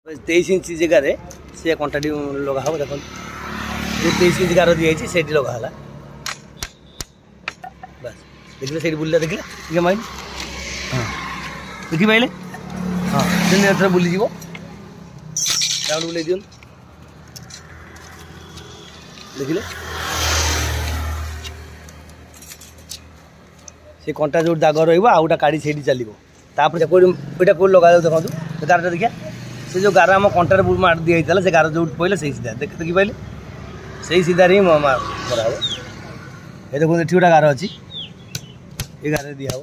23 inch जगार से कंटाटी लगा हम देख 23 इंच गार दिखाई से लगा बस देखिए से बुला देखिए ठीक है माइल हाँ देखी पाइले हाँ से बुलीज राउंड बुले दियो देखिले से कंटा जो दाग रोटा काढ़ी से चलो तापर कौटा कौट लगा देखो गारटा देखिए से जो गार आम कंटार मार दिया से गार जो पड़े से सीधा देखी पाइले से सीधार ही मार करा ये देखो ये गोटे गार अच्छी ये गार दिया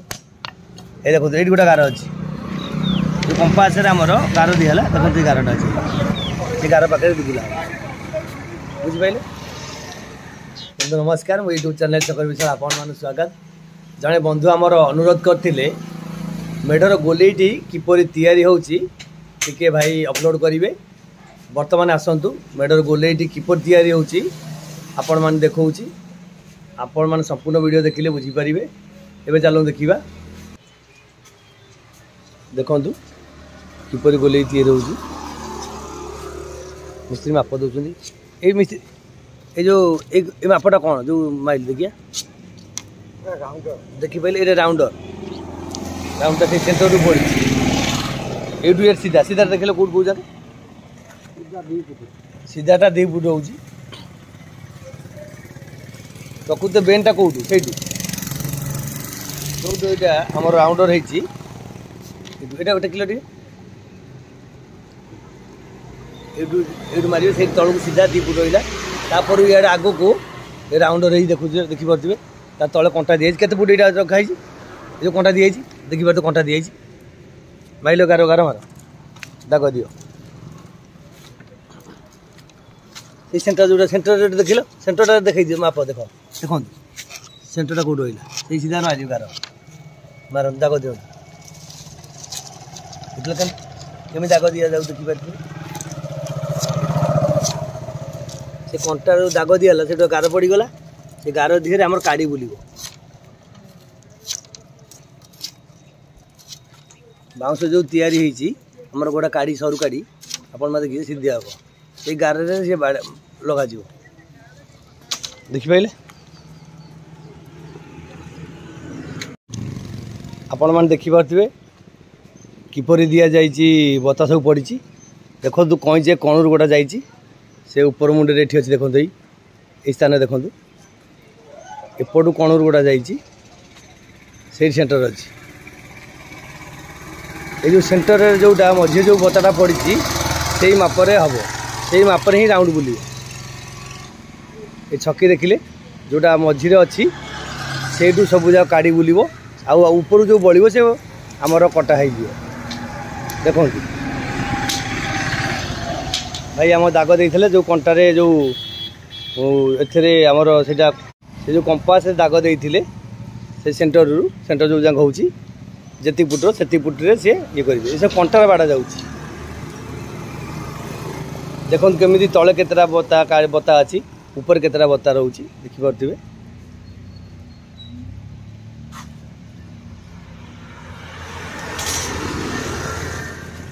ये देखो ये गोटे गार अच्छी जो कंपास आमर गार दिहला देखो ये गारटा अच्छी से गार पाखे बुला बुझिपारे बंधु नमस्कार मो यूट्यूब चैनल चक्कर विषय आपण स्वागत जड़े बंधु आमर अनुरोध करते मेढर गोलेटी किपरि तैयारी होची टिके भाई अपलोड करेंगे बर्तमान आसतु मेढर गोलेटी किपरि तैयारी होची आपण मान देखौची आपण मान संपूर्ण वीडियो देखिले बुझीपारे एवं चलो देखा देखु किपरि गोले तैयारी होची मिस्त्री माप दौरान ये मिस्त्री ये जो ये मापटा कौन जो माइल देखिए देखी पाइले ये राउंडर राउंडर से सेंटर रू पड़ी ये सीधा सीधा देखिए कौट कौ जगह सीधाटा 2 फुट हो प्रकृत बेनटा कौटू से यहाँ आम राउंडर होटा गोटे किलो ये मारे से तौक सीधा 2 फुट रहा तापर इे आग को राउंडर देखिपे तले कंटा दिखाई केते फुट यहाँ रखाई जो कंटा दिखाई देखिए तो कंटा दिखाई माइल गार गार मार दाग दियो ये सेंटर जो सेंटर देख लो सेंटरटा देखा दियो माप देख देखो सेंटरटा कौट रहा से सीधा आज गार मार दाग दियो देख केमी दाग दि जाऊ देखिपारे से कंटार दाग दिहला से गार पड़गला से गार दिहरे आमर काढ़ी बुलिबो बाउंस जो तैयारी होती आमर गोटा काढ़ी सरू काढ़ी आपण मैं देखिए सीधा हम से गार से लग देखिपारे आपण मैंने देखिपे किपरि दि जाइए बता सब पड़ी देखो कहीं कणुर गोटा जाइए से ऊपर मुंडे ये अच्छी देखो ये स्थान देखो एपटू कणुर गोटा जाइए सेंटर अच्छी ये जो सेंटर जोटा मझे जो बताटा पड़ी से मापरे हम से मापरे ही राउंड बुल ये छकी देखिले जोटा मझे अच्छी से सब जगह काढ़ी बुल आपर जो बड़ो से आमर कटा हो देखो भाई आम दाग देते जो कंटारे जो एथे आमर से जो कंपास दाग देते से सेंटर जो जगह हो जेति फुटर से फुट्रे सी ये करेंगे ये कंटार बाड़ा जा देखो केमी तले केतरा बता अच्छी ऊपर केतरा बता रोचे देखिपे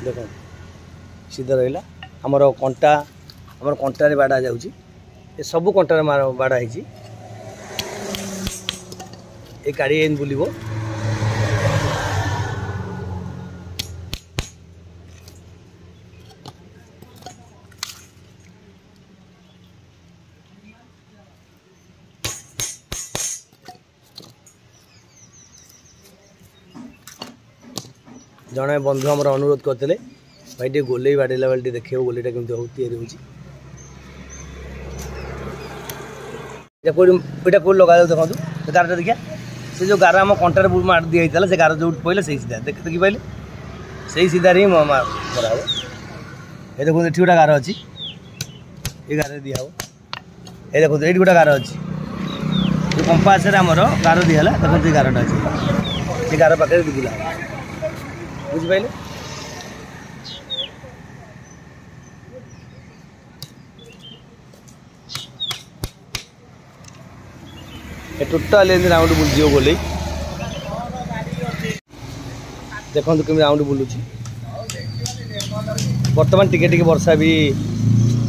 देख सीधा रहा आमर कंटा आमर कंटार बाड़ा जाऊँगी ये सब कंटार बाड़ा है ये काढ़ी एन बुलिबो जड़े बंधु आमर अनुरोध करते भाई टे गोले बाड़ेला बेल देखिए गोलेटा केमती होटा कौट लगा देखो गारटा देखिए से जो गार आम कंटार मार दिया से गार जो पड़े से सीधा देखी पाइले से सीधार ही मार करा ये देखो ये गोटे गार अच्छी ये गार दिया ये देखो ये गोटे गार अच्छी जो कंपास आमर गार दिहला देखो ये गारटा अच्छी से गार पाखे बुला बुझिपारे टोटाल राउंड बुलझ गोले देखो कमी राउंड बुलूची बर्तमान टिके टिके वर्षा भी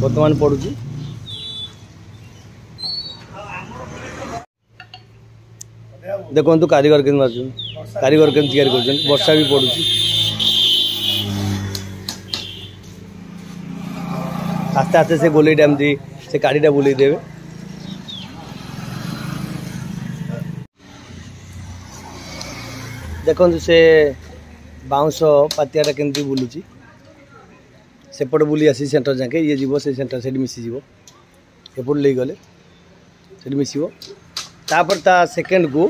बर्तमान पड़ुची। देखो कारीगर के कारीगर के तैयारी कर वर्षा भी पड़ुची। आस्ते आस्ते से गोलेटा एमती से काड़ीटा बुले देवे। देखो से बाउंस पातियाटा केमती बुलूची सेपट बुली आसी सेंटर जाके ये जीव से सेंटर से मिसीज एपट ले गले से मिसब तापर ता सेकेंड को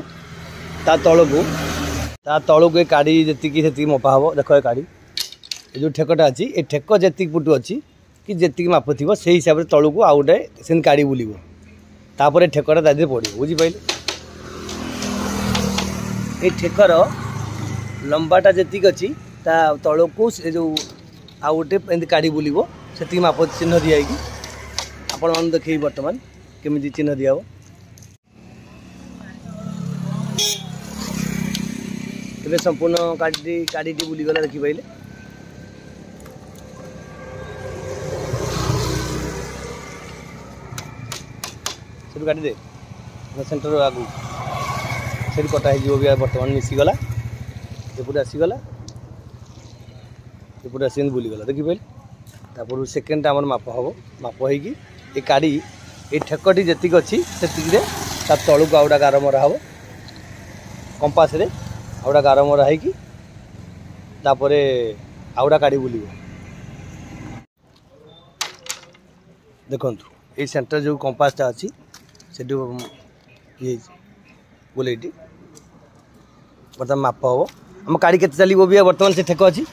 ता तल को काड़ी जी मपा हम। देख ये काड़ी ये जो ठेकटा अच्छी ये ठेक जी पुटु अच्छी कि जी माप थी से हिसाब से तल को आउ गोटे से काड़ी बुल तापर ठेकटा ता पड़ो बुझीपारे। ये ठेकर लंबाटा जी अच्छी ता तल को से जो आउ गोटे एमती काड़ी बुल से माप चिन्ह दिखाई आपण मैंने देखे बर्तमान केमी चिन्ह दिया तेरे संपूर्ण काड़ी बुलीगला देखिपारे। से काटी दे सेंटर आगू से कटा हो बर्तमान मिसीगला एपटे आसीगला एपटे आस बुलीगला देखिपारे। तापर सेकेंड आम माप हम माप हो काड़ी ये ठेकटी जी अच्छी से तलू को आउटा गार मरा हम कंपास रे आउटा गार मरा होपर आउटा काड़ी बुल। देखु ये सेंटर जो कंपासटा अच्छी से ये बुलेटी बर्तमान माप हम आम काड़ी के चलो भी बर्तमान से ठेक अच्छी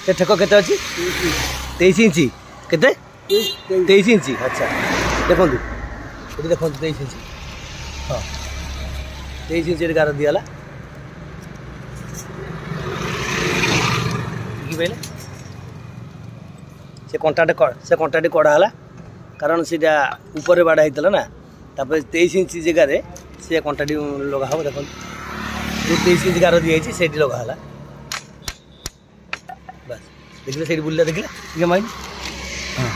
से ठेक के 23 इंची के 23 इंची। अच्छा देखो ये देखो 23 इंची हाँ 23 इंची गार दिगला देखिए से कंटाटे कड़ा कारण से ऊपर बाड़ा होता ना तापर 23 इंची जगार से कंटाटी लगा हम। देखो जो 23 इंची गार दिखाई से लगा बस देखिए से बुला देखिए ठीक है माइन हाँ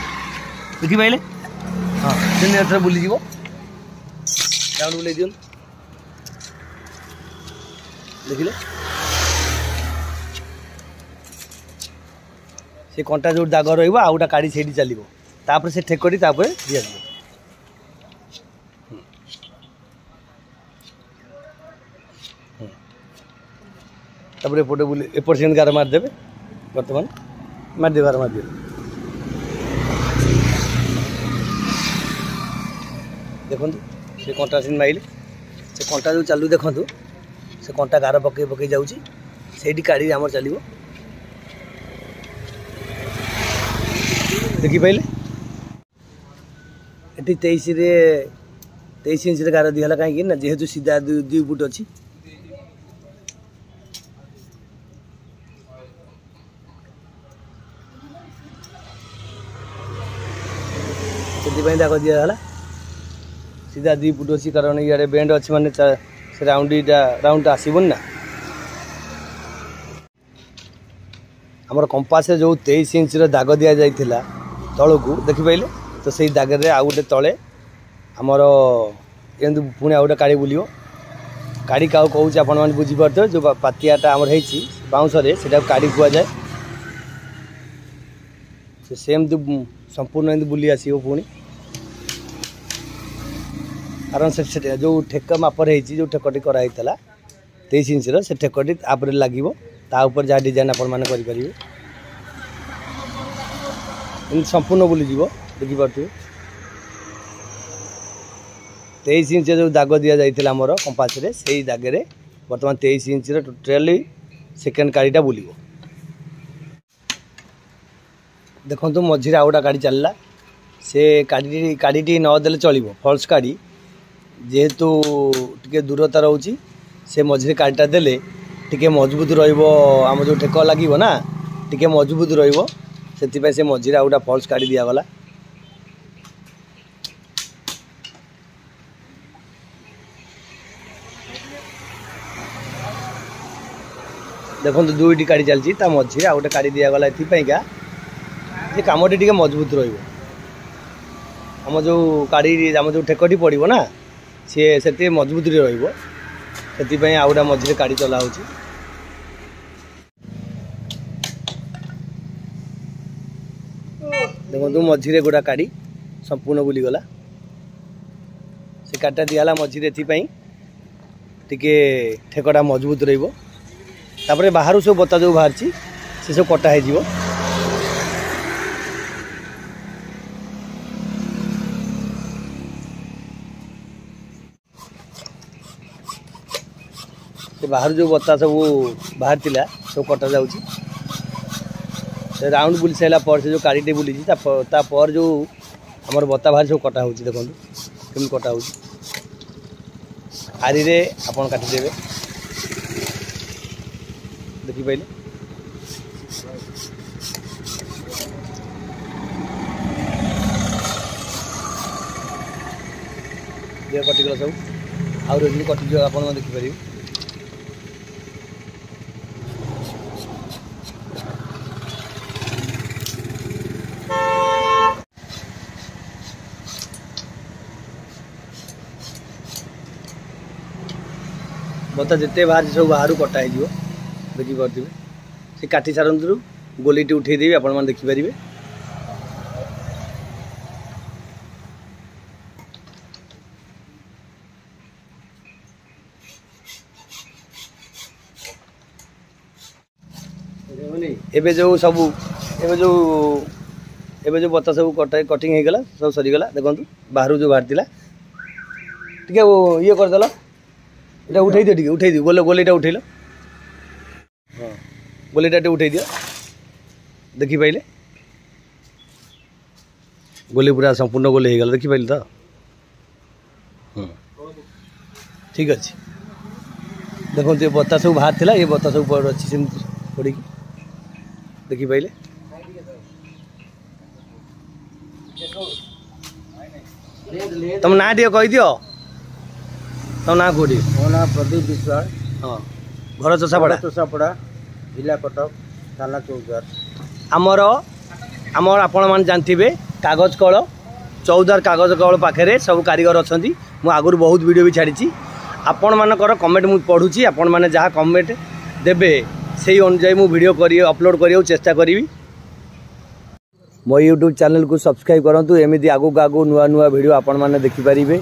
देखिपारे हाँ से बुलीज राउंड बुले दियो देखिले से कंटा जो दाग रहा आउ गोटा काड़ी से चलो तापर से ठेकटी तापर दिया तापर एपटे बुले एपट से गार मारदेवे बर्तमान मारदे गार मारदे देखो से कंटा से माइले से कंटा जो चालू देखो से कंटा गार पकई पकई जाऊँगी से काड़ी आम चलो देखिपारे। ये 23 इंच गार दिहला कहीं ना जेहेतु सीधा 2 फुट अच्छी से दाग दिहला सीधा 2 फुट अच्छी कारण इे बेंड अच्छी माने से राउंड आसबन ना आमर कंपास जो 23 इंच दाग दि जाइथिला तल को देखिपारे तो से दागे आउ गोटे तले आमर एमती पुणी आउ गोटे काड़ी बुल काड़ी क्या कहूँ आपण मैंने बुझीपारे जो पातियाटा आमर बाउंस से काड़ी कहुए सेमती संपूर्ण एमती बुली आसो पुणी कारण से जो ठेक मापर जो ठेकटी कराई 23 इंच से ठेकटी आप लगे तापर जहाँ डिजाइन आपण मैंने करेंगे संपूर्ण बुलीज देखिपे 23 इंच जो दाग दि जाइए आमर कंपास से दागे बर्तमान 23 इंच टोटाली सेकेंड काड़ीटा बुल। देखो मझे आउटा काड़ी चलला से काड़ी नदेले चलो फल्स काड़ी जेहेतु टिके दूरता रोचे से मझे काड़ीटा देले टिके मजबूत रम जो ठेक लगे ना टिके मजबूत से मझे आउटा फल्स काड़ी दिगला। देखो 2टी काड़ी चलती मझे आउ गोटे काड़ी दिगला ये ये कामटी टिके मजबूत रहिबो आम जो काड़ी आम जो ठेकटी पड़ो ना सी से मजबूत रहिबो से आउटा मझे काड़ी चला होची देखो मझे गोटा काड़ी संपूर्ण बुलीगला से काटा दिगला मझे टिके ठेकटा मजबूत रहिबो तापर बाहर सब बता जो बाहर से सब कटा हो बाहर जो बता सब बाहर थिला सब कटा जाउची राउंड बुली सारा पर से जो काड़ीटे बुली पर जो आमर बता बाहर सब कटा हो देखो कमी कटा हो आरी रे आपन काटिदेवे देखी पाइले देह कटिगला सब आउ रही कटिज आप देखिपारे बता जिते बाहर सब बाहर कटा हो देखिपे से काटी सारंतु गोलीटी उठेदेवी आपण मैंने देखिपारे एबे जो सब एबे जो बता सब कटिंग हो गला सब सरीगला देखो बाहर जो बाहर थिला टिके ये करदेल এটা উঠাই দিও গোলিটা উঠাইল হ্যাঁ গোলিটা উঠাই দিও দেখি পাইলে গোলি পুরা সম্পূর্ণ গোলি হয়ে গেল দেখি পাইলে তো ঠিক আছে দেখুন ये बता सब बाहर थिला ये बता सब ऊपर अच्छी सेम पड़ी देखी पाइले तुम ना दियो कही दियो तो ना कोडी मो ना प्रदीप विश्वास हाँ घर चोसापड़ा जिला कटक थाना चौद्वार आमर आपण मैंने जानते कागज कल चौद्वार कागज कल पाखे सब कारीगर अच्छा मु आगुरी बहुत वीडियो भी छाड़ी आपण मानकर कमेंट मुझे पढ़ुची आपण मैंने जहाँ कमेंट देवे से अनुजाई मु वीडियो कर अपलोड करने चेष्टा करी मो यूट्यूब चैनल को सब्सक्राइब करूँ एमती आगू नुआ नुआ वीडियो आपण मैंने देखिपारे।